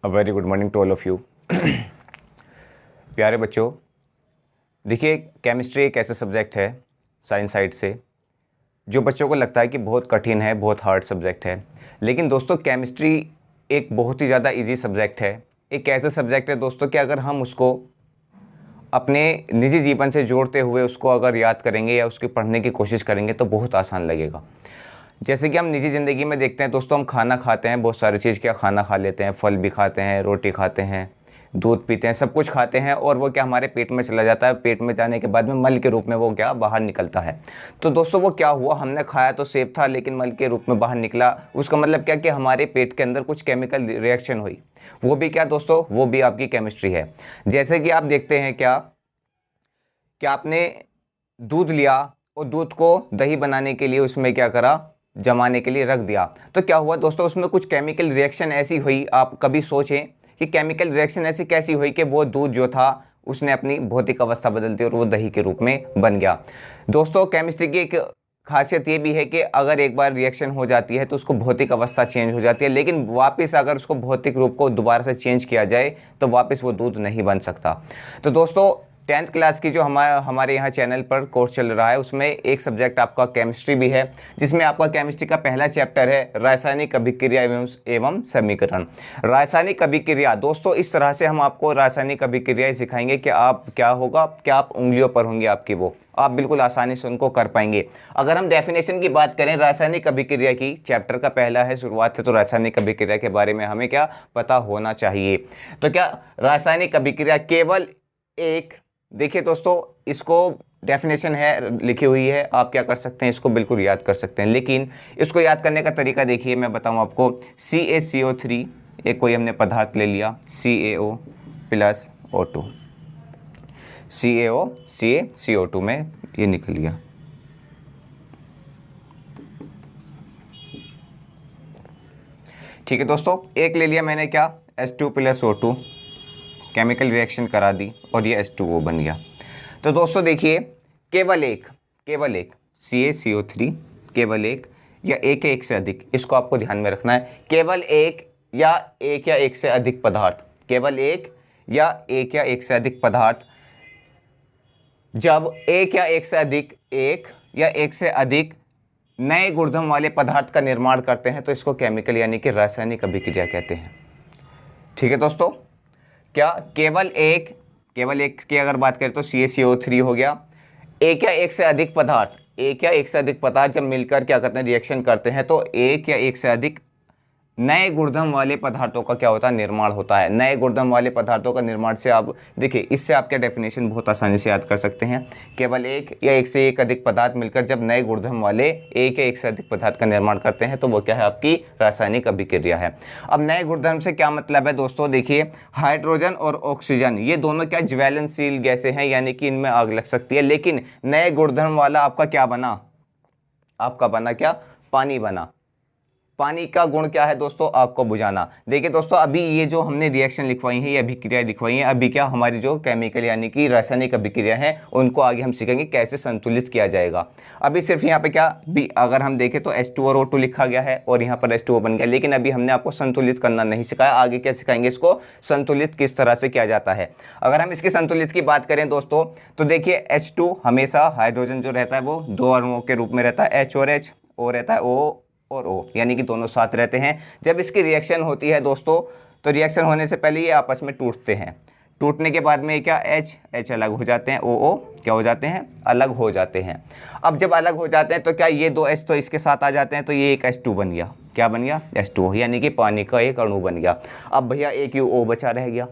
A very good morning to all of you. प्यारे बच्चों, देखिए केमिस्ट्री एक ऐसा सब्जेक्ट है साइंस साइड से जो बच्चों को लगता है कि बहुत कठिन है, बहुत हार्ड सब्जेक्ट है। लेकिन दोस्तों केमिस्ट्री एक बहुत ही ज़्यादा इजी सब्जेक्ट है। एक ऐसा सब्जेक्ट है दोस्तों कि अगर हम उसको अपने निजी जीवन से जोड़ते हुए उसको अगर याद करेंगे या उसके पढ़ने की कोशिश करेंगे तो बहुत आसान लगेगा। जैसे कि हम निजी ज़िंदगी में देखते हैं दोस्तों, हम खाना खाते हैं, बहुत सारी चीज़ क्या खाना खा लेते हैं, फल भी खाते हैं, रोटी खाते हैं, दूध पीते हैं, सब कुछ खाते हैं और वो क्या हमारे पेट में चला जाता है। पेट में जाने के बाद में मल के रूप में वो क्या बाहर निकलता है। तो दोस्तों वो क्या हुआ, हमने खाया तो सेफ था लेकिन मल के रूप में बाहर निकला। उसका मतलब क्या कि हमारे पेट के अंदर कुछ केमिकल रिएक्शन हुई। वो भी क्या दोस्तों, वो भी आपकी केमिस्ट्री है। जैसे कि आप देखते हैं क्या आपने दूध लिया और दूध को दही बनाने के लिए उसमें क्या करा, जमाने के लिए रख दिया। तो क्या हुआ दोस्तों, उसमें कुछ केमिकल रिएक्शन ऐसी हुई। आप कभी सोचें कि केमिकल रिएक्शन ऐसी कैसी हुई कि वो दूध जो था उसने अपनी भौतिक अवस्था बदल दी और वो दही के रूप में बन गया। दोस्तों केमिस्ट्री की एक खासियत ये भी है कि अगर एक बार रिएक्शन हो जाती है तो उसको भौतिक अवस्था चेंज हो जाती है, लेकिन वापस अगर उसको भौतिक रूप को दोबारा से चेंज किया जाए तो वापस वो दूध नहीं बन सकता। तो दोस्तों 10th क्लास की जो हमारे यहाँ चैनल पर कोर्स चल रहा है उसमें एक सब्जेक्ट आपका केमिस्ट्री भी है, जिसमें आपका केमिस्ट्री का पहला चैप्टर है रासायनिक अभिक्रिया एवं समीकरण। रासायनिक अभिक्रिया दोस्तों, इस तरह से हम आपको रासायनिक अभिक्रियाएं सिखाएंगे कि आप क्या होगा, क्या आप उंगलियों पर होंगे आपकी, वो आप बिल्कुल आसानी से उनको कर पाएंगे। अगर हम डेफिनेशन की बात करें रासायनिक अभिक्रिया की, चैप्टर का पहला है, शुरुआत है, तो रासायनिक अभिक्रिया के बारे में हमें क्या पता होना चाहिए। तो क्या रासायनिक अभिक्रिया केवल एक, देखिए दोस्तों इसको डेफिनेशन है लिखी हुई है, आप क्या कर सकते हैं, इसको बिल्कुल याद कर सकते हैं। लेकिन इसको याद करने का तरीका देखिए, मैं बताऊं आपको। CaCO3 एक कोई हमने पदार्थ ले लिया, CaO प्लस O2, CaCO2 में ये निकल गया। ठीक है दोस्तों, एक ले लिया मैंने क्या, H2 plus O2, chemical reaction करा दी और ये H2O बन गया। तो दोस्तों देखिए केवल एक CaCO3, केवल एक या एक से अधिक, इसको आपको ध्यान में रखना है। केवल एक या एक से अधिक पदार्थ, केवल एक या एक से अधिक पदार्थ, जब एक या एक से अधिक नए गुणधर्म वाले पदार्थ का निर्माण करते हैं तो इसको केमिकल यानी कि रासायनिक अभिक्रिया कहते हैं। ठीक है दोस्तों, क्या केवल एक की अगर बात करें तो CaCO3 हो गया। एक या एक से अधिक पदार्थ जब मिलकर क्या करते हैं, रिएक्शन करते हैं, तो एक या एक से अधिक नए गुणधर्म वाले पदार्थों का क्या होता है, निर्माण होता है। नए गुणधर्म वाले पदार्थों का निर्माण से आप देखिए, इससे आप क्या डेफिनेशन बहुत आसानी से याद कर सकते हैं। केवल एक या एक से एक अधिक पदार्थ मिलकर जब नए गुणधर्म वाले एक या एक से अधिक पदार्थ का निर्माण करते हैं तो वो क्या है, आपकी रासायनिक अभिक्रिया है। अब नए गुणधर्म से क्या मतलब है दोस्तों, देखिए हाइड्रोजन और ऑक्सीजन ये दोनों क्या ज्वलनशील गैसें हैं, यानी कि इनमें आग लग सकती है। लेकिन नए गुणधर्म वाला आपका क्या बना, आपका बना क्या, पानी बना। पानी का गुण क्या है दोस्तों, आग को बुझाना। देखिए दोस्तों अभी ये जो हमने रिएक्शन लिखवाई है, ये अभिक्रिया लिखवाई है, अभी क्या हमारी जो केमिकल यानी कि रासायनिक अभिक्रिया है उनको आगे हम सीखेंगे कैसे संतुलित किया जाएगा। अभी सिर्फ यहाँ पे क्या भी अगर हम देखें तो H2 और O2 लिखा गया है और यहाँ पर H2O बन गया, लेकिन अभी हमने आपको संतुलित करना नहीं सिखाया। आगे क्या सिखाएंगे, इसको संतुलित किस तरह से किया जाता है। अगर हम इसके संतुलित की बात करें दोस्तों तो देखिए H2 हमेशा हाइड्रोजन जो रहता है वो दो अणुओं के रूप में रहता है, H और H, O रहता है O और O, यानी कि दोनों साथ रहते हैं। जब इसकी रिएक्शन होती है दोस्तों तो रिएक्शन होने से पहले ये आपस में टूटते हैं। टूटने के बाद में क्या H अलग हो जाते हैं, O क्या हो जाते हैं, अलग हो जाते हैं। अब जब अलग हो जाते हैं तो क्या ये दो H तो इसके साथ आ जाते हैं, तो ये एक H2 बन गया। क्या बन गया, H2O, यानी कि पानी का एक अणु बन गया। अब भैया एक O बचा रह गया।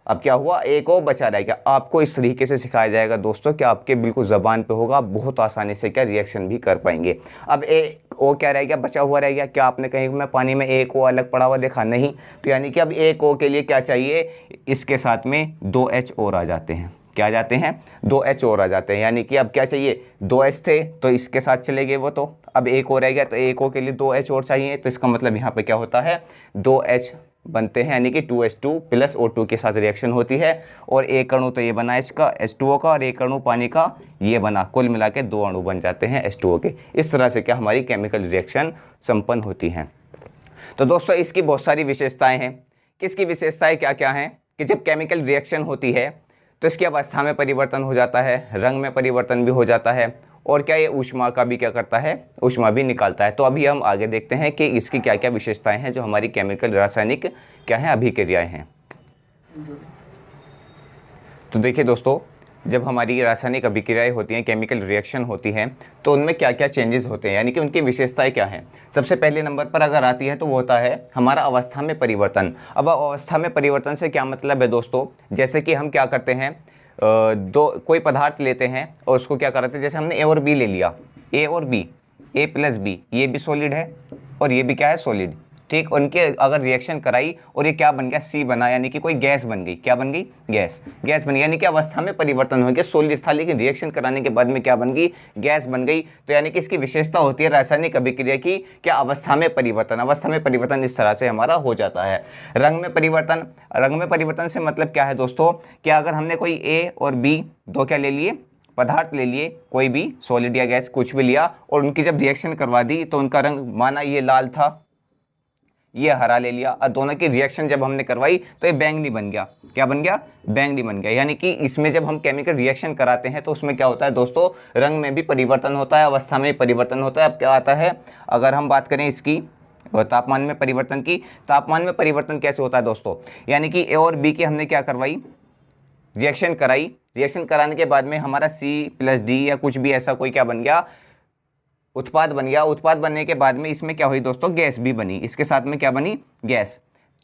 अब क्या हुआ, एक O बचा रहेगा। आपको इस तरीके से सिखाया जाएगा दोस्तों कि आपके बिल्कुल ज़बान पे होगा, बहुत आसानी से क्या रिएक्शन भी कर पाएंगे। अब एक O क्या रह गया, बचा हुआ रह गया। क्या आपने कहीं मैं पानी में एक O अलग पड़ा हुआ देखा, नहीं। तो यानी कि अब एक O के लिए क्या चाहिए, इसके साथ में 2H और आ जाते हैं। क्या आ जाते हैं, 2H और आ जाते हैं। यानी कि अब क्या चाहिए, 2H थे तो इसके साथ चले गए वो, तो अब एक O रह गया, तो एक O के लिए 2H और चाहिए। तो इसका मतलब यहाँ पे क्या होता है, 2H बनते हैं, यानी कि 2H2 प्लस O2 के साथ रिएक्शन होती है। और एक अणु तो ये बना इसका H2O का, और एक अणु पानी का ये बना, कुल मिला के दो अणु बन जाते हैं H2O के। इस तरह से क्या हमारी केमिकल रिएक्शन संपन्न होती हैं। तो दोस्तों इसकी बहुत सारी विशेषताएं हैं किसकी विशेषताएं क्या क्या हैं कि जब केमिकल रिएक्शन होती है तो इसकी अवस्था में परिवर्तन हो जाता है, रंग में परिवर्तन भी हो जाता है, और क्या ये ऊष्मा का भी क्या करता है, ऊष्मा भी निकालता है। तो अभी हम आगे देखते हैं कि इसकी क्या क्या विशेषताएं हैं जो हमारी केमिकल रासायनिक क्या हैं अभिक्रियाएं हैं। तो देखिए दोस्तों, जब हमारी रासायनिक अभिक्रियाएं होती हैं, केमिकल रिएक्शन होती हैं, तो उनमें क्या क्या चेंजेस होते हैं, यानी कि उनकी विशेषताएं क्या हैं। सबसे पहले नंबर पर अगर आती है तो वो होता है हमारा अवस्था में परिवर्तन। अब अवस्था में परिवर्तन से क्या मतलब है दोस्तों, जैसे कि हम क्या करते हैं, कोई पदार्थ लेते हैं और उसको क्या करते हैं, जैसे हमने ए और बी ले लिया, ए और बी, ए प्लस बी, ये भी सॉलिड है और ये भी क्या है, सॉलिड, ठीक। उनके अगर रिएक्शन कराई और ये क्या बन गया, सी बना, यानी कि कोई गैस बन गई। क्या बन गई, गैस, गैस बन गई, यानी कि अवस्था में परिवर्तन हो गया। सॉलिड था लेकिन रिएक्शन कराने के बाद में क्या बन गई, गैस बन गई। तो यानी कि इसकी विशेषता होती है रासायनिक अभिक्रिया की क्या, अवस्था में परिवर्तन। अवस्था में परिवर्तन इस तरह से हमारा हो जाता है। रंग में परिवर्तन, रंग में परिवर्तन से मतलब क्या है दोस्तों, क्या अगर हमने कोई ए और बी दो क्या ले लिए, पदार्थ ले लिए, कोई भी सॉलिड या गैस कुछ भी लिया, और उनकी जब रिएक्शन करवा दी तो उनका रंग, माना ये लाल था, ये हरा ले लिया, और दोनों की रिएक्शन जब हमने करवाई तो ये बैंगनी बन गया। क्या बन गया, बैंगनी बन गया। यानी कि इसमें जब हम केमिकल रिएक्शन कराते हैं तो उसमें क्या होता है दोस्तों, रंग में भी परिवर्तन होता है, अवस्था में परिवर्तन होता है। अब क्या आता है, अगर हम बात करें इसकी तापमान में परिवर्तन की, तापमान में परिवर्तन कैसे होता है दोस्तों, यानी कि ए और बी की हमने क्या करवाई, रिएक्शन कराई, रिएक्शन कराने के बाद में हमारा सी प्लस डी या कुछ भी ऐसा कोई क्या बन गया, उत्पाद बन गया। उत्पाद बनने के बाद में इसमें क्या हुई दोस्तों, गैस भी बनी, इसके साथ में क्या बनी, गैस,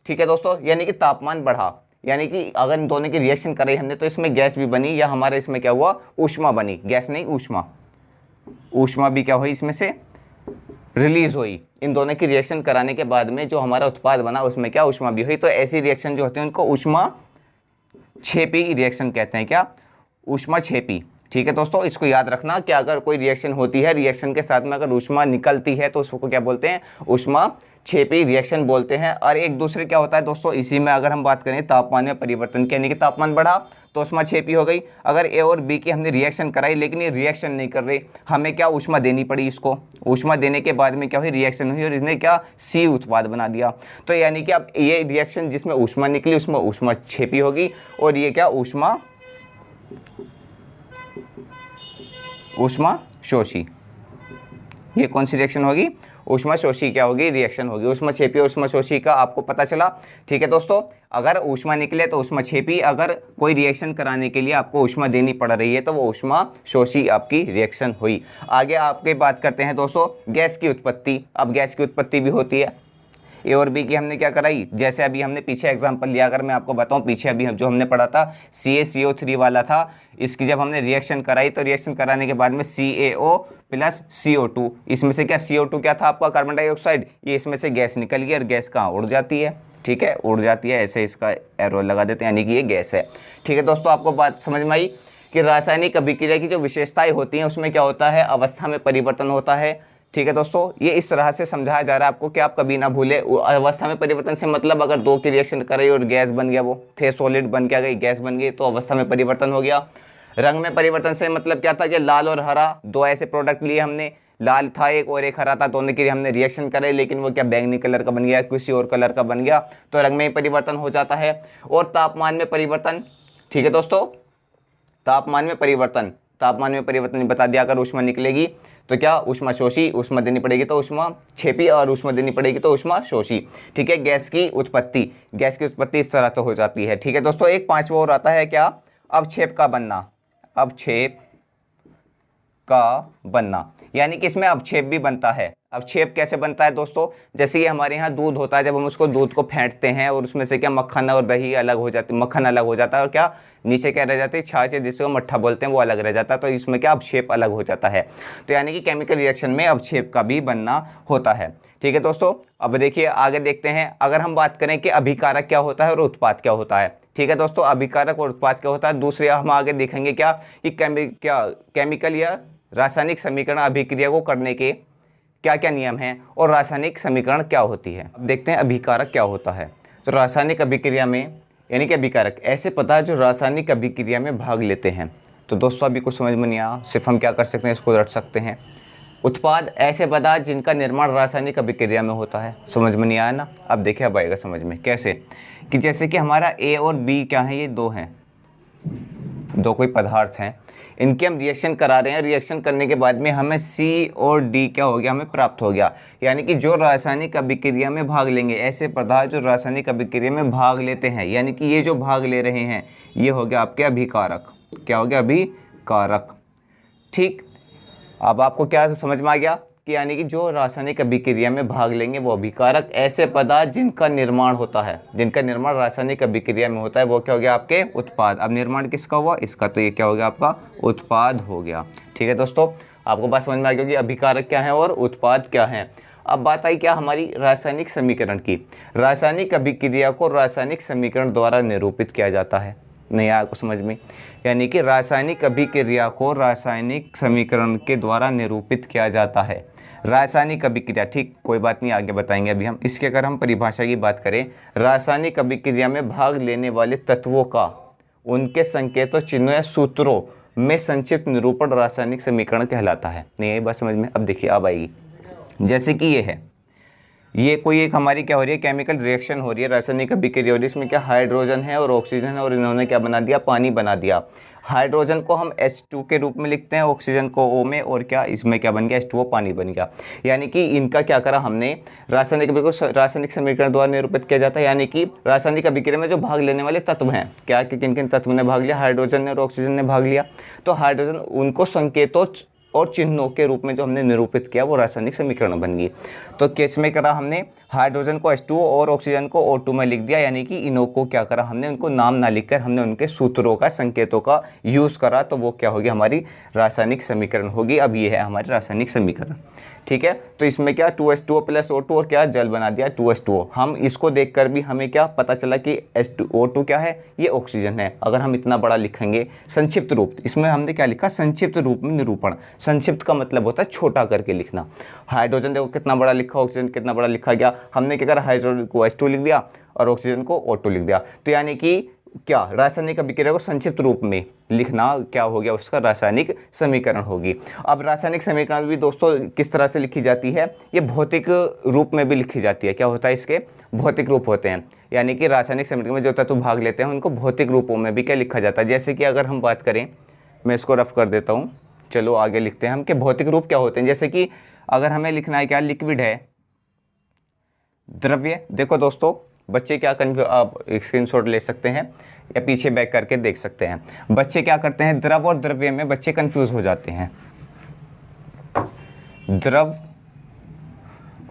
ठीक है दोस्तों। यानी कि तापमान बढ़ा, यानी कि अगर इन दोनों की रिएक्शन कराई हमने तो इसमें गैस भी बनी, या हमारे इसमें क्या हुआ, ऊष्मा बनी, गैस नहीं ऊष्मा, ऊष्मा भी क्या हुई इसमें से रिलीज हुई। इन दोनों की रिएक्शन कराने के बाद में जो हमारा उत्पाद बना उसमें क्या, ऊष्मा भी हुई। तो ऐसी रिएक्शन जो होती है उनको ऊष्मा क्षेपी रिएक्शन कहते हैं। क्या, ऊष्मा क्षेपी, ठीक है दोस्तों। इसको याद रखना कि अगर कोई रिएक्शन होती है, रिएक्शन के साथ में अगर ऊष्मा निकलती है तो उसको क्या बोलते हैं, ऊष्मा क्षेपी रिएक्शन बोलते हैं। और एक दूसरे क्या होता है दोस्तों, इसी में अगर हम बात करें तापमान में परिवर्तन की, यानी कि तापमान बढ़ा तो ऊष्मा क्षेपी हो गई। अगर ए और बी की हमने रिएक्शन कराई लेकिन ये रिएक्शन नहीं कर रही, हमें क्या ऊष्मा देनी पड़ी इसको, ऊष्मा देने के बाद में क्या हुई, रिएक्शन हुई और इसने क्या, सी उत्पाद बना दिया। तो यानी कि अब ये रिएक्शन जिसमें ऊष्मा निकली उसमें ऊष्मा क्षेपी होगी, और ये क्या, ऊष्मा शोषी। ये कौन सी रिएक्शन होगी, ऊष्मा शोषी क्या होगी, रिएक्शन होगी। ऊष्मा क्षेपी और ऊष्मा शोषी का आपको पता चला, ठीक है दोस्तों। अगर ऊष्मा निकले तो ऊष्मा क्षेपी, अगर कोई रिएक्शन कराने के लिए आपको ऊष्मा देनी पड़ रही है तो वो ऊष्मा शोषी आपकी रिएक्शन हुई। आगे आपके बात करते हैं दोस्तों गैस की उत्पत्ति। अब गैस की उत्पत्ति भी होती है, ए और बी की हमने क्या कराई, जैसे अभी हमने पीछे एग्जांपल लिया, अगर मैं आपको बताऊं पीछे अभी जो हमने पढ़ा था CaCO3 वाला था, इसकी जब हमने रिएक्शन कराई तो रिएक्शन कराने के बाद में CaO प्लस CO2, इसमें से क्या, CO2 क्या था आपका, कार्बन डाइऑक्साइड, ये इसमें से गैस निकल गई और गैस कहाँ उड़ जाती है, ठीक है, उड़ जाती है, ऐसे इसका एरो लगा देते हैं, यानी कि ये गैस है। ठीक है दोस्तों, आपको बात समझ में आई कि रासायनिक अभिक्रिया की जो विशेषताएं होती हैं उसमें क्या होता है, अवस्था में परिवर्तन होता है। ठीक है दोस्तों, ये इस तरह से समझाया जा रहा है आपको कि आप कभी ना भूले। अवस्था में परिवर्तन से मतलब अगर दो की रिएक्शन कराई और गैस बन गया, वो थे सॉलिड बन के गई, गैस बन गई, तो अवस्था में परिवर्तन हो गया। रंग में परिवर्तन से मतलब क्या था कि लाल और हरा दो ऐसे प्रोडक्ट लिए हमने, लाल था एक और एक हरा था, दोनों के लिए हमने रिएक्शन कराई लेकिन वो क्या बैंगनी कलर का बन गया, किसी और कलर का बन गया, तो रंग में परिवर्तन हो जाता है। और तापमान में परिवर्तन, ठीक है दोस्तों, तापमान में परिवर्तन, तापमान में परिवर्तन बता दिया, अगर ऊष्मा निकलेगी तो क्या, ऊष्मा शोषी, ऊष्मा देनी पड़ेगी तो ऊष्मा क्षेपी, और ऊष्मा देनी पड़ेगी तो ऊष्मा शोषी। ठीक है, गैस की उत्पत्ति, गैस की उत्पत्ति इस तरह से हो जाती है। ठीक है दोस्तों, एक पांचवा और आता है क्या, अवक्षेप का बनना। अवक्षेप का बनना यानी कि इसमें अवक्षेप भी बनता है। अवक्षेप कैसे बनता है दोस्तों, जैसे ये हमारे यहाँ दूध होता है, जब हम उसको दूध को फेंटते हैं और उसमें से क्या मक्खन और दही अलग हो जाती, मक्खन अलग हो जाता है और क्या नीचे क्या रह जाती है, छाछ है जिसको मट्ठा बोलते हैं, वो अलग रह जाता है, तो इसमें क्या अवक्षेप अलग हो जाता है। तो यानी कि केमिकल रिएक्शन में अवक्षेप का भी बनना होता है। ठीक है दोस्तों, अब देखिए आगे देखते हैं, अगर हम बात करें कि अभिकारक क्या होता है और उत्पाद क्या होता है। ठीक है दोस्तों, अभिकारक और उत्पाद क्या होता है, दूसरे हम आगे देखेंगे क्या कि केमिकल या रासायनिक समीकरण अभिक्रिया को करने के क्या क्या नियम हैं और रासायनिक समीकरण क्या होती है। अब देखते हैं अभिकारक क्या होता है। तो रासायनिक अभिक्रिया में यानी कि अभिकारक ऐसे पदार्थ जो रासायनिक अभिक्रिया में भाग लेते हैं। तो दोस्तों अभी कुछ समझ में नहीं आया, सिर्फ हम क्या कर सकते हैं, इसको रट सकते हैं। उत्पाद ऐसे पदार्थ जिनका निर्माण रासायनिक अभिक्रिया में होता है। समझ में नहीं आया ना? अब देखिए अब आएगा समझ में। कैसे कि जैसे कि हमारा ए और बी क्या है, ये दो हैं, दो कोई पदार्थ हैं, इनके हम रिएक्शन करा रहे हैं। रिएक्शन करने के बाद में हमें सी और डी क्या हो गया, हमें प्राप्त हो गया। यानी कि जो रासायनिक अभिक्रिया में भाग लेंगे, ऐसे पदार्थ जो रासायनिक अभिक्रिया में भाग लेते हैं, यानी कि ये जो भाग ले रहे हैं, ये हो गया आपके अभिकारक। क्या हो गया? अभिकारक। ठीक, अब आपको क्या समझ में आ गया कि यानी कि जो रासायनिक अभिक्रिया में भाग लेंगे वो अभिकारक। ऐसे पदार्थ जिनका निर्माण होता है, जिनका निर्माण रासायनिक अभिक्रिया में होता है, वो क्या हो गया? आपके उत्पाद। अब निर्माण किसका हुआ? इसका। तो ये क्या हो गया? आपका उत्पाद हो गया। ठीक है दोस्तों, आपको बात समझ में आ गई कि अभिकारक क्या है और उत्पाद क्या है। अब बात आई क्या हमारी रासायनिक समीकरण की। रासायनिक अभिक्रिया को रासायनिक समीकरण द्वारा निरूपित किया जाता है। नहीं आया आपको समझ में? यानी कि रासायनिक अभिक्रिया को रासायनिक समीकरण के द्वारा निरूपित किया जाता है। रासायनिक अभिक्रिया, ठीक, कोई बात नहीं, आगे बताएंगे अभी हम। इसके अगर हम परिभाषा की बात करें, रासायनिक अभिक्रिया में भाग लेने वाले तत्वों का उनके संकेतों, चिन्हों या सूत्रों में संक्षिप्त निरूपण रासायनिक समीकरण कहलाता है। नहीं आई बात समझ में? अब देखिए अब आएगी। जैसे कि ये है, ये कोई एक हमारी क्या हो रही है, केमिकल रिएक्शन हो रही है, रासायनिक अभिक्रिया हो रही है। इसमें क्या हाइड्रोजन है और ऑक्सीजन है, और इन्होंने क्या बना दिया? पानी बना दिया। हाइड्रोजन को हम H2 के रूप में लिखते हैं, ऑक्सीजन को O में, और क्या इसमें क्या बन गया? H2O, पानी बन गया। यानी कि इनका क्या करा हमने? रासायनिक अभिक्रिया को रासायनिक समीकरण द्वारा निरूपित किया जाता है। यानी कि रासायनिक अभिक्रिया में जो भाग लेने वाले तत्व हैं, क्या कि किन किन तत्व ने भाग लिया? हाइड्रोजन ने और ऑक्सीजन ने भाग लिया। तो हाइड्रोजन, उनको संकेतों और चिन्हों के रूप में जो हमने निरूपित किया वो रासायनिक समीकरण बन गई। तो केस में करा हमने हाइड्रोजन को H2O और ऑक्सीजन को O2 में लिख दिया। यानी कि इनों को क्या करा हमने? उनको नाम ना लिखकर हमने उनके सूत्रों का, संकेतों का यूज़ करा। तो वो क्या होगी? हमारी रासायनिक समीकरण होगी। अब ये है हमारी रासायनिक समीकरण। ठीक है, तो इसमें क्या 2H2O + O2 और क्या जल बना दिया 2H2O। हम इसको देखकर भी हमें क्या पता चला कि H2O2 क्या है? ये ऑक्सीजन है। अगर हम इतना बड़ा लिखेंगे संक्षिप्त रूप, इसमें हमने क्या लिखा? संक्षिप्त रूप में निरूपण। संक्षिप्त का मतलब होता है छोटा करके लिखना। हाइड्रोजन देखो कितना बड़ा लिखा, ऑक्सीजन कितना बड़ा लिखा गया। हमने क्या करा? हाइड्रोजन को H2 लिख दिया और ऑक्सीजन को O2 लिख दिया। तो यानी कि क्या रासायनिक अभिक्रिया को संक्षिप्त रूप में लिखना क्या हो गया? उसका रासायनिक समीकरण होगी। अब रासायनिक समीकरण भी दोस्तों किस तरह से लिखी जाती है? ये भौतिक रूप में भी लिखी जाती है। क्या होता है? इसके भौतिक रूप होते हैं। यानी कि रासायनिक समीकरण में जो तत्व भाग लेते हैं उनको भौतिक रूपों में भी क्या लिखा जाता है। जैसे कि अगर हम बात करें, मैं इसको रफ कर देता हूँ, चलो आगे लिखते हैं हम कि भौतिक रूप क्या होते हैं। जैसे कि अगर हमें लिखना है क्या? लिक्विड है, द्रव्य। देखो दोस्तों, बच्चे क्या आप स्क्रीनशॉट ले सकते हैं या पीछे बैक करके देख सकते हैं। बच्चे क्या करते हैं? द्रव और द्रव्य में बच्चे कंफ्यूज हो जाते हैं। द्रव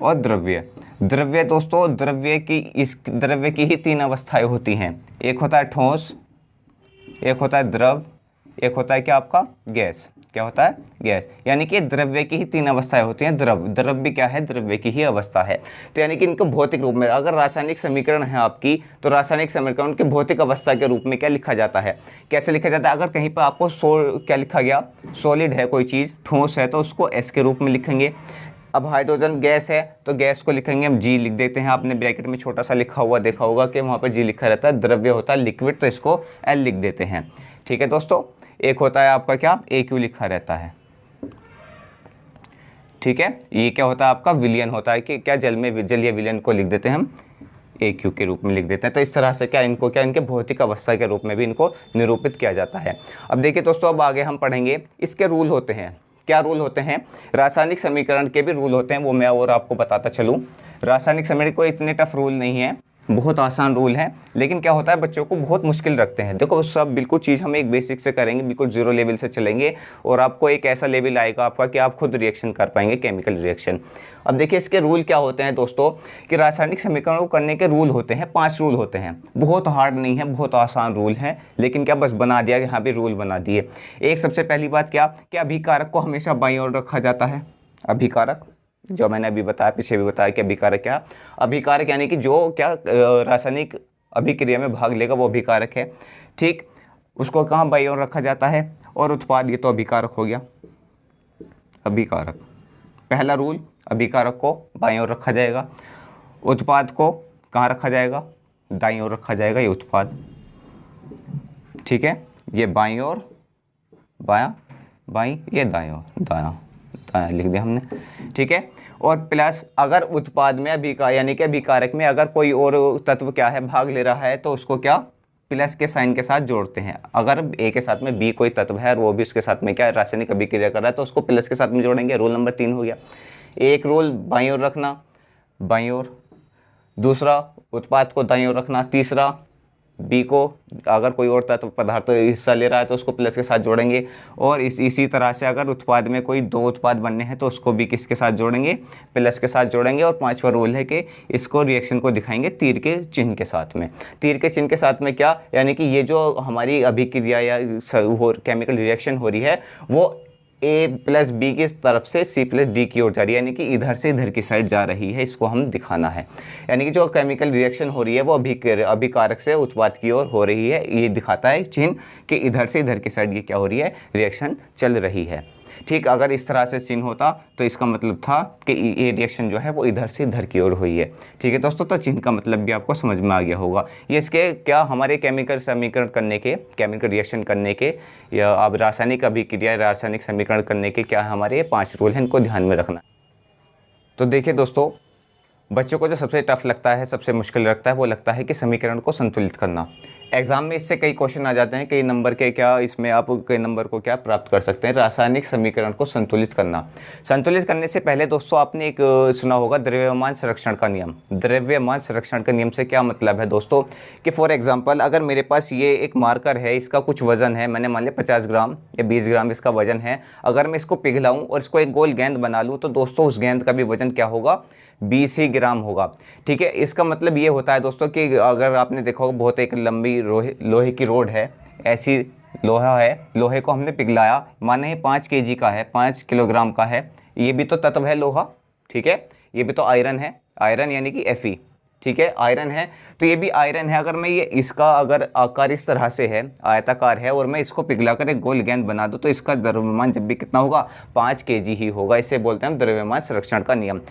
और द्रव्य। द्रव्य दोस्तों, इस द्रव्य की ही 3 अवस्थाएं होती हैं। एक होता है ठोस, एक होता है द्रव, एक होता है क्या आपका? गैस। क्या होता है? गैस। यानी कि द्रव्य की ही 3 अवस्थाएं होती हैं। द्रव्य क्या है? द्रव्य की ही अवस्था है। तो यानी कि इनको भौतिक रूप में, अगर रासायनिक समीकरण है आपकी, तो रासायनिक समीकरण के भौतिक अवस्था के रूप में क्या लिखा जाता है? कैसे लिखा जाता है? अगर कहीं पर आपको क्या लिखा गया? सॉलिड है कोई चीज़, ठोस है, तो उसको S के रूप में लिखेंगे। अब हाइड्रोजन गैस है तो गैस को लिखेंगे हम G लिख देते हैं। आपने ब्रैकेट में छोटा सा लिखा हुआ देखा होगा कि वहाँ पर G लिखा रहता है। द्रव्य होता है लिक्विड, तो इसको L लिख देते हैं। ठीक है दोस्तों, एक होता है आपका क्या? AQ लिखा रहता है। ठीक है, ये क्या होता है आपका? विलयन होता है कि क्या जलीय विलयन को लिख देते हैं हम AQ के रूप में लिख देते हैं। तो इस तरह से क्या इनको क्या इनके भौतिक अवस्था के रूप में भी इनको निरूपित किया जाता है। अब देखिए दोस्तों, अब आगे हम पढ़ेंगे इसके रूल होते हैं। क्या रूल होते हैं? रासायनिक समीकरण के भी रूल होते हैं, वो मैं और आपको बताता चलूँ। रासायनिक समीकरण कोई इतने टफ रूल नहीं है, बहुत आसान रूल है, लेकिन क्या होता है बच्चों को बहुत मुश्किल रखते हैं। देखो सब बिल्कुल चीज़ हम एक बेसिक से करेंगे, बिल्कुल 0 लेवल से चलेंगे, और आपको एक ऐसा लेवल आएगा आपका कि आप खुद रिएक्शन कर पाएंगे, केमिकल रिएक्शन। अब देखिए इसके रूल क्या होते हैं दोस्तों, कि रासायनिक समीकरण को करने के रूल होते हैं, 5 रूल होते हैं। बहुत हार्ड नहीं है, बहुत आसान रूल है, लेकिन क्या बस बना दिया कि हाँ भी रूल बना दिए। एक सबसे पहली बात क्या, कि अभिकारक को हमेशा बाईं ओर रखा जाता है। अभिकारक जो मैंने अभी बताया, पीछे भी बताया कि अभिकारक क्या, अभिकारक यानी कि जो क्या रासायनिक अभिक्रिया में भाग लेगा वो अभिकारक है। ठीक, उसको कहाँ बाईं ओर रखा जाता है। और उत्पाद, ये तो अभिकारक हो गया, अभिकारक। पहला रूल, अभिकारक को बाईं ओर रखा जाएगा, उत्पाद को कहाँ रखा जाएगा? दाईं ओर रखा जाएगा, ये उत्पाद। ठीक है, ये बाईं ओर बायां, बाईं, ये दाईं ओर दायां, लिख दिया हमने, ठीक है। और प्लस अगर उत्पाद में यानी कि अभिकारक में अगर कोई और तत्व क्या है भाग ले रहा है तो उसको क्या प्लस के साइन के साथ जोड़ते हैं। अगर ए के साथ में बी कोई तत्व है और वो भी उसके साथ में क्या रासायनिक अभिक्रिया कर रहा है तो उसको प्लस के साथ में जोड़ेंगे। रूल नंबर 3 हो गया। एक रूल बाईं ओर रखना, बाईं ओर। दूसरा उत्पाद को दाईं ओर रखना। तीसरा बी को अगर कोई और तत्व पदार्थ हिस्सा ले रहा है तो उसको प्लस के साथ जोड़ेंगे। और इसी तरह से अगर उत्पाद में कोई 2 उत्पाद बनने हैं तो उसको भी किसके साथ जोड़ेंगे, प्लस के साथ जोड़ेंगे। और 5वां रूल है कि इसको रिएक्शन को दिखाएंगे तीर के चिन्ह के साथ में। तीर के चिन्ह के साथ में क्या, यानी कि ये जो हमारी अभिक्रिया या केमिकल रिएक्शन हो रही है वो ए प्लस बी की तरफ से सी प्लस डी की ओर जा रही है, यानी कि इधर से इधर की साइड जा रही है। इसको हम दिखाना है, यानी कि जो केमिकल रिएक्शन हो रही है वो अभिकारक से उत्पाद की ओर हो रही है। ये दिखाता है चिन्ह कि इधर से इधर की साइड ये क्या हो रही है, रिएक्शन चल रही है। ठीक, अगर इस तरह से चिन्ह होता तो इसका मतलब था कि ये रिएक्शन जो है वो इधर से इधर की ओर हुई है। ठीक है दोस्तों, तो चिन्ह का मतलब भी आपको समझ में आ गया होगा। ये इसके क्या हमारे केमिकल समीकरण करने के, केमिकल रिएक्शन करने के या अब रासायनिक अभिक्रिया रासायनिक समीकरण करने के क्या हमारे 5 रूल हैं, इनको ध्यान में रखना। तो देखिए दोस्तों, बच्चों को जो सबसे टफ लगता है, सबसे मुश्किल लगता है वो लगता है कि समीकरण को संतुलित करना। एग्जाम में इससे कई क्वेश्चन आ जाते हैं, कई नंबर के क्या इसमें आप कई नंबर को क्या प्राप्त कर सकते हैं। रासायनिक समीकरण को संतुलित करना। संतुलित करने से पहले दोस्तों आपने एक सुना होगा द्रव्यमान संरक्षण का नियम। द्रव्यमान संरक्षण का नियम से क्या मतलब है दोस्तों कि फॉर एग्जांपल अगर मेरे पास ये एक मार्कर है, इसका कुछ वजन है, मैंने मान लिया 50 ग्राम या 20 ग्राम इसका वजन है। अगर मैं इसको पिघलाऊँ और इसको एक गोल गेंद बना लूँ तो दोस्तों उस गेंद का भी वजन क्या होगा, 20 ही ग्राम होगा। ठीक है, इसका मतलब ये होता है दोस्तों कि अगर आपने देखा होगा बहुत एक लंबी लोहे की रोड है, ऐसी लोहा है, लोहे को हमने पिघलाया, माने 5 kg का है, 5 किलोग्राम का है, ये भी तो तत्व है लोहा। ठीक है, ये भी तो आयरन है, आयरन यानी कि Fe। ठीक है, आयरन है, तो ये भी आयरन है। अगर मैं ये इसका अगर आकार इस तरह से है, आयताकार है, और मैं इसको पिघलाकर एक गोल गेंद बना दूं तो इसका द्रव्यमान जब भी कितना होगा, 5 kg ही होगा। इसे बोलते हैं हम द्रव्यमान संरक्षण का नियम।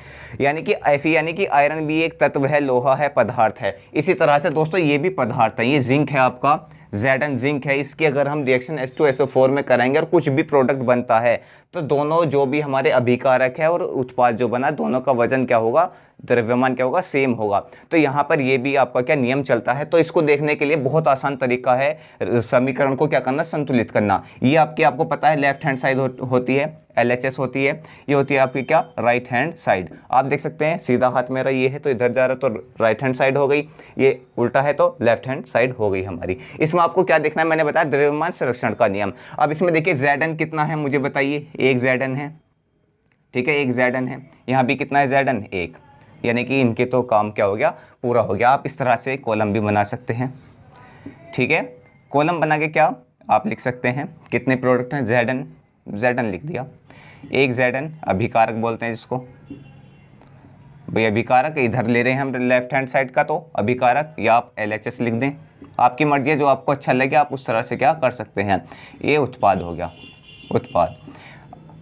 यानी कि Fe यानी कि आयरन भी एक तत्व है, लोहा है, पदार्थ है। इसी तरह से दोस्तों ये भी पदार्थ है। ये जिंक है आपका, Zn जिंक है। इसकी अगर हम रिएक्शन H2SO4 में कराएंगे और कुछ भी प्रोडक्ट बनता है तो दोनों जो भी हमारे अभिकारक है और उत्पाद जो बना, दोनों का वजन क्या होगा, द्रव्यमान क्या होगा, सेम होगा। तो यहाँ पर ये भी आपका क्या नियम चलता है। तो इसको देखने के लिए बहुत आसान तरीका है समीकरण को क्या करना, संतुलित करना। ये आपको पता है लेफ्ट हैंड साइड होती है, LHS होती है, ये होती है आपकी क्या, राइट हैंड साइड। आप देख सकते हैं सीधा हाथ मेरा ये है तो इधर जा रहा है तो राइट हैंड साइड हो गई, ये उल्टा है तो लेफ्ट हैंड साइड हो गई हमारी। इसमें आपको क्या देखना है, मैंने बताया द्रव्यमान संरक्षण का नियम। अब इसमें देखिए Zn कितना है मुझे बताइए, 1 Zn है। ठीक है, 1 Zn है। यहाँ भी कितना है Zn, 1। यानी कि इनके तो काम क्या हो गया, पूरा हो गया। आप इस तरह से कॉलम भी बना सकते हैं। ठीक है, कॉलम बना के क्या आप लिख सकते हैं, कितने प्रोडक्ट हैं, Zn लिख दिया। 1 Zn अभिकारक बोलते हैं जिसको, भाई अभिकारक इधर ले रहे हैं हम लेफ्ट हैंड साइड का तो अभिकारक, या आप LHS लिख दें, आपकी मर्जी है, जो आपको अच्छा लगे आप उस तरह से क्या कर सकते हैं। ये उत्पाद हो गया, उत्पाद।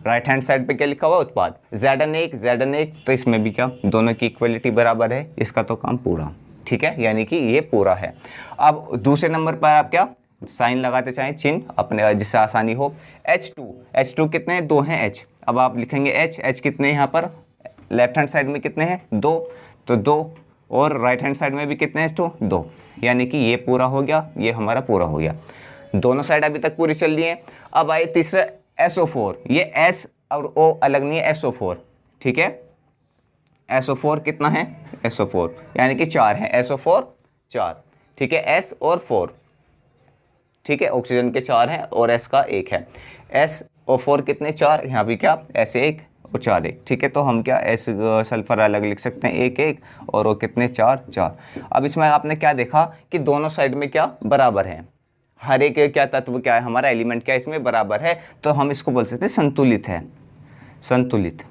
राइट हैंड साइड पे क्या लिखा हुआ, उत्पाद। Zn1 तो इसमें भी क्या, दोनों की इक्वलिटी बराबर है, इसका तो काम पूरा। ठीक है, यानी कि ये पूरा है। अब दूसरे नंबर पर आप क्या साइन लगाते चाहें, चिन्ह अपने जिससे आसानी हो। H2 कितने हैं, 2 हैं H। अब आप लिखेंगे H कितने यहाँ पर, लेफ्ट हैंड साइड में कितने हैं, 2, तो 2, और राइट हैंड साइड में भी कितने हैं, 2। यानी कि ये पूरा हो गया, ये हमारा पूरा हो गया। दोनों साइड अभी तक पूरी चल रही है। अब आए तीसरा SO4, ये S और O अलग नहीं है, SO4। ठीक है, SO4 कितना है, SO4 यानी कि 4 है, SO4 4। ठीक है, S और 4। ठीक है, ऑक्सीजन के 4 हैं और S का 1 है। SO4 कितने, 4। यहाँ भी क्या, S1 और 4 1। ठीक है, तो हम क्या S सल्फर अलग लिख सकते हैं, 1 1, और वो कितने, 4 4। अब इसमें आपने क्या देखा कि दोनों साइड में क्या बराबर है, हर एक क्या तत्व क्या है हमारा, एलिमेंट क्या इसमें बराबर है, तो हम इसको बोल सकते हैं संतुलित है, संतुलित।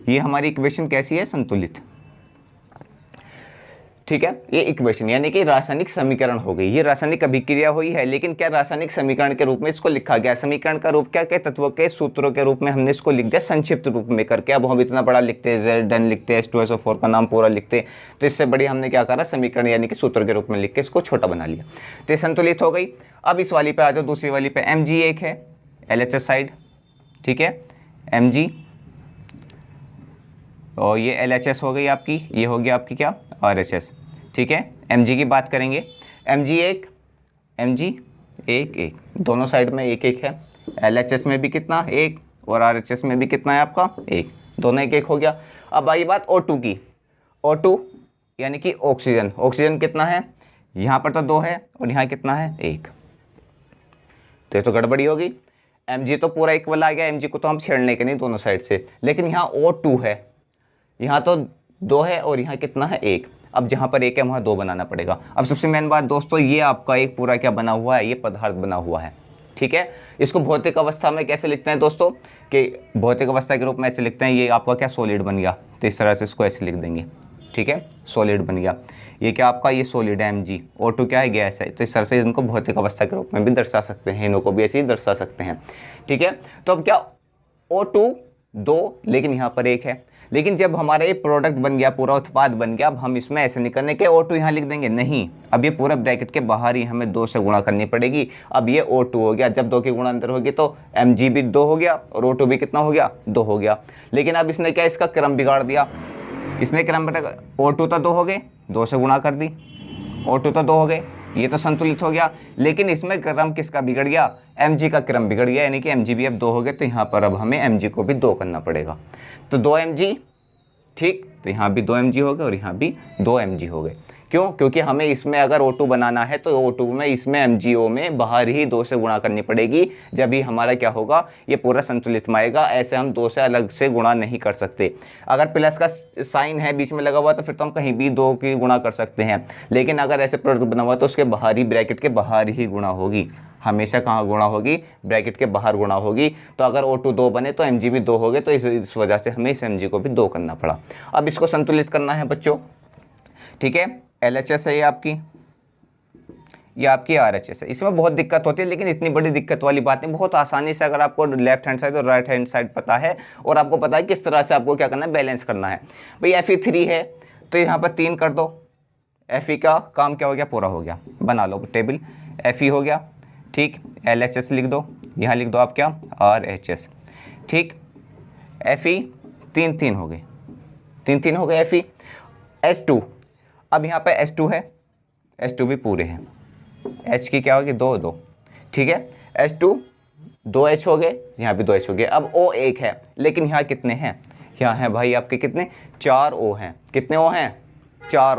ये हमारी इक्वेशन कैसी है, संतुलित। ठीक है, ये इक्वेशन यानी कि रासायनिक समीकरण हो गई। ये रासायनिक अभिक्रिया हुई है, लेकिन क्या रासायनिक समीकरण के रूप में इसको लिखा गया। समीकरण का रूप क्या, तत्वों के सूत्रों के रूप में हमने इसको लिख दिया संक्षिप्त रूप में करके। अब हम इतना बड़ा लिखते हैं, Zn लिखते हैं, H2SO4 का नाम पूरा लिखते हैं, तो इससे बड़ी हमने क्या करा, समीकरण यानी कि सूत्र के रूप में लिख के इसको छोटा बना लिया, तो ये संतुलित हो गई। अब इस वाली पे आ जाओ, दूसरी वाली पे Mg1 है, LHS साइड। ठीक है, Mg, और ये LHS हो गई आपकी, ये हो गया आपकी क्या RHS। ठीक है, Mg की बात करेंगे, Mg एक, दोनों साइड में एक एक है, LHS में भी कितना एक और RHS में भी कितना है आपका एक, दोनों एक एक हो गया। अब आई बात O2 की, O2 यानी कि ऑक्सीजन कितना है, यहाँ पर तो 2 है और यहाँ कितना है 1, तो ये तो गड़बड़ी होगी। Mg तो पूरा इक्वल आ गया, Mg को तो हम छेड़ने के नहीं दोनों साइड से, लेकिन यहाँ O2 है, यहाँ तो 2 है और यहाँ कितना है 1। अब जहाँ पर 1 है वहाँ 2 बनाना पड़ेगा। अब सबसे मेन बात दोस्तों, ये आपका एक पूरा क्या बना हुआ है, ये पदार्थ बना हुआ है। ठीक है, इसको भौतिक अवस्था में कैसे लिखते हैं दोस्तों, कि भौतिक अवस्था के रूप में ऐसे लिखते हैं, ये आपका क्या सॉलिड बन गया, तो इस तरह से इसको ऐसे लिख देंगे। ठीक है, सॉलिड बन गया, ये क्या आपका ये सॉलिड है Mg, O2 क्या है गैस है, तो इस तरह से इनको भौतिक अवस्था के रूप में भी दर्शा सकते हैं, इनको भी ऐसे ही दर्शा सकते हैं। ठीक है, तो अब क्या O2 2 लेकिन यहाँ पर 1 है, लेकिन जब हमारा ये प्रोडक्ट बन गया, पूरा उत्पाद बन गया, अब हम इसमें ऐसे नहीं करने के O2 यहाँ लिख देंगे, नहीं, अब ये पूरा ब्रैकेट के बाहर ही हमें 2 से गुणा करनी पड़ेगी। अब ये O2 हो गया, जब 2 की गुणा अंदर होगी तो Mg भी 2 हो गया और O2 भी कितना हो गया 2 हो गया। लेकिन अब इसने क्या इसका क्रम बिगाड़ दिया, इसने क्रम O2 तो 2 हो गए, 2 से गुणा कर दी, O2 तो 2 हो गए, ये तो संतुलित हो गया, लेकिन इसमें क्रम किसका बिगड़ गया, Mg का क्रम बिगड़ गया, यानी कि Mg भी अब 2 हो गए, तो यहाँ पर अब हमें Mg को भी 2 करना पड़ेगा, तो 2 Mg। ठीक, तो यहाँ भी 2 Mg हो गए और यहाँ भी 2 Mg हो गए। क्यों, क्योंकि हमें इसमें अगर O2 बनाना है तो O2 में इसमें MgO में बाहर ही 2 से गुणा करनी पड़ेगी, जब ही हमारा क्या होगा ये पूरा संतुलित में आएगा। ऐसे हम 2 से अलग से गुणा नहीं कर सकते। अगर प्लस का साइन है बीच में लगा हुआ तो फिर तो हम कहीं भी 2 की गुणा कर सकते हैं, लेकिन अगर ऐसे प्रोडक्ट बना हुआ तो उसके बाहर ही ब्रैकेट के बाहर ही गुणा होगी, हमेशा कहाँ गुणा होगी, ब्रैकेट के बाहर गुणा होगी। तो अगर O2 2 बने तो Mg भी 2 हो गए, तो इस वजह से हमें इस Mg को भी 2 करना पड़ा। अब इसको संतुलित करना है बच्चों। ठीक है, LHS है ये आपकी RHS है। इसमें बहुत दिक्कत होती है, लेकिन इतनी बड़ी दिक्कत वाली बात नहीं, बहुत आसानी से अगर आपको लेफ्ट हैंड साइड और राइट हैंड साइड पता है और आपको पता है किस तरह से आपको क्या करना है, बैलेंस करना है। भाई Fe3 है तो यहाँ पर 3 कर दो, Fe का काम क्या हो गया, पूरा हो गया, बना लो टेबल, Fe हो गया। ठीक, LHS लिख दो, यहाँ लिख दो आप क्या RHS। ठीक, Fe 3 हो गए, 3 हो गए Fe। H2, अब यहाँ पे H2 है, H2 भी पूरे हैं, H की क्या होगी 2। ठीक है, H2 2H हो गए, यहाँ भी 2H हो गए। अब O 1 है, लेकिन यहाँ कितने हैं, यहाँ है भाई आपके कितने 4 O हैं। कितने O हैं 4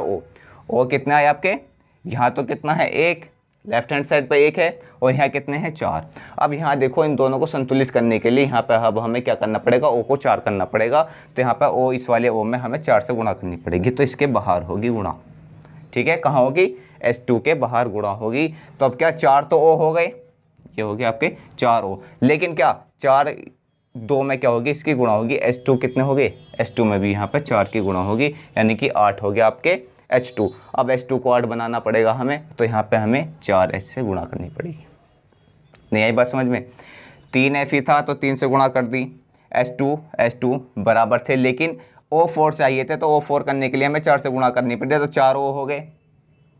O कितना है आपके, यहाँ तो कितना है 1, लेफ्ट हैंड साइड पे 1 है और यहाँ कितने हैं 4। अब यहाँ देखो इन दोनों को संतुलित करने के लिए यहाँ पे अब हमें क्या करना पड़ेगा, O को 4 करना पड़ेगा, तो यहाँ पे O इस वाले O में हमें 4 से गुणा करनी पड़ेगी, तो इसके बाहर होगी गुणा। ठीक है, कहाँ होगी, H2 के बाहर गुणा होगी। तो अब क्या 4 तो O हो गए, ये हो गए आपके 4 O, लेकिन क्या 4 2 में क्या होगी, इसकी गुणा होगी, H2 कितने हो गए, H2 में भी यहाँ पे 4 की गुणा होगी, यानी कि 8 हो गया आपके H2। अब H2 को 8 बनाना पड़ेगा हमें, तो यहाँ पे हमें 4H से गुणा करनी पड़ेगी। नहीं आई बात समझ में, 3 Fe था तो 3 से गुणा कर दी, H2 बराबर थे, लेकिन O4 चाहिए थे, तो O4 करने के लिए हमें 4 से गुणा करनी पड़ी, तो 4 O हो गए,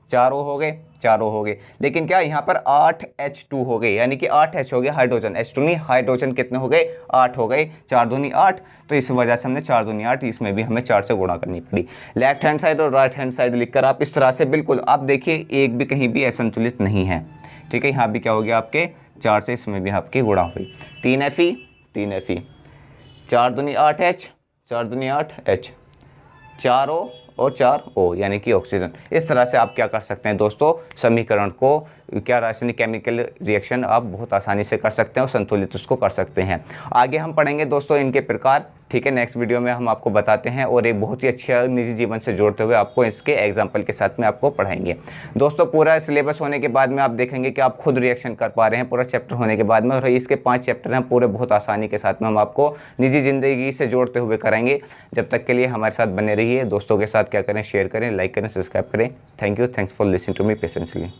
4 O हो गए, लेकिन क्या यहाँ पर 8 H2 हो गए, यानी कि 8 H हो गए हाइड्रोजन, H2 नहीं, हाइड्रोजन कितने हो गए 8 हो गए, 4 दूनी 8, तो इस वजह से हमने 4 दूनी 8, इसमें भी हमें 4 से गुणा करनी पड़ी। लेफ्ट हैंड साइड और राइट हैंड साइड लिखकर आप इस तरह से बिल्कुल आप देखिए, एक भी कहीं भी असंतुलित नहीं है। ठीक है, यहाँ भी क्या हो गया आपके 4 से, इसमें भी आपकी गुणा हुई, 3 Fe, 4 दूनी 8H, 4 दूनी 8H, 4 O और 4 O यानी कि ऑक्सीजन। इस तरह से आप क्या कर सकते हैं दोस्तों, समीकरण को क्या रासायनिक केमिकल रिएक्शन आप बहुत आसानी से कर सकते हैं और संतुलित उसको कर सकते हैं। आगे हम पढ़ेंगे दोस्तों इनके प्रकार। ठीक है, नेक्स्ट वीडियो में हम आपको बताते हैं और एक बहुत ही अच्छा निजी जीवन से जोड़ते हुए आपको इसके एग्जाम्पल के साथ में आपको पढ़ाएंगे। दोस्तों पूरा सिलेबस होने के बाद में आप देखेंगे कि आप खुद रिएक्शन कर पा रहे हैं पूरा चैप्टर होने के बाद में, और इसके 5 चैप्टर हैं पूरे बहुत आसानी के साथ में हम आपको निजी ज़िंदगी से जोड़ते हुए कराएंगे। जब तक के लिए हमारे साथ बने रहिए, दोस्तों के साथ क्या करें, शेयर करें, लाइक करें, सब्सक्राइब करें। Thank you, thanks for listening to me patiently.